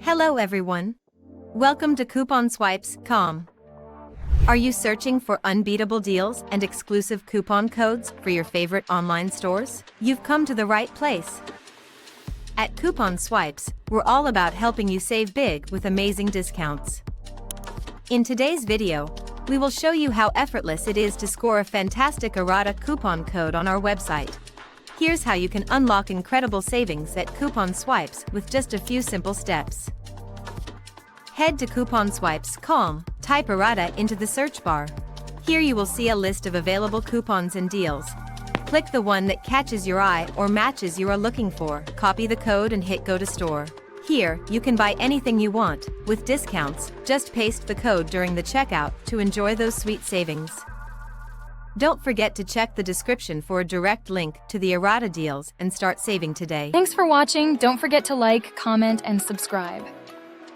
Hello everyone. Welcome to couponswipes.com. Are you searching for unbeatable deals and exclusive coupon codes for your favorite online stores? You've come to the right place. At Coupon Swipes, we're all about helping you save big with amazing discounts. In today's video, we will show you how effortless it is to score a fantastic Arata coupon code on our website. Here's how you can unlock incredible savings at Coupon Swipes with just a few simple steps. Head to couponswipes.com, type Arata into the search bar. Here you will see a list of available coupons and deals. Click the one that catches your eye or matches you are looking for, copy the code and hit Go to Store. Here, you can buy anything you want, with discounts. Just paste the code during the checkout to enjoy those sweet savings. Don't forget to check the description for a direct link to the Arata deals and start saving today. Thanks for watching. Don't forget to like, comment, and subscribe.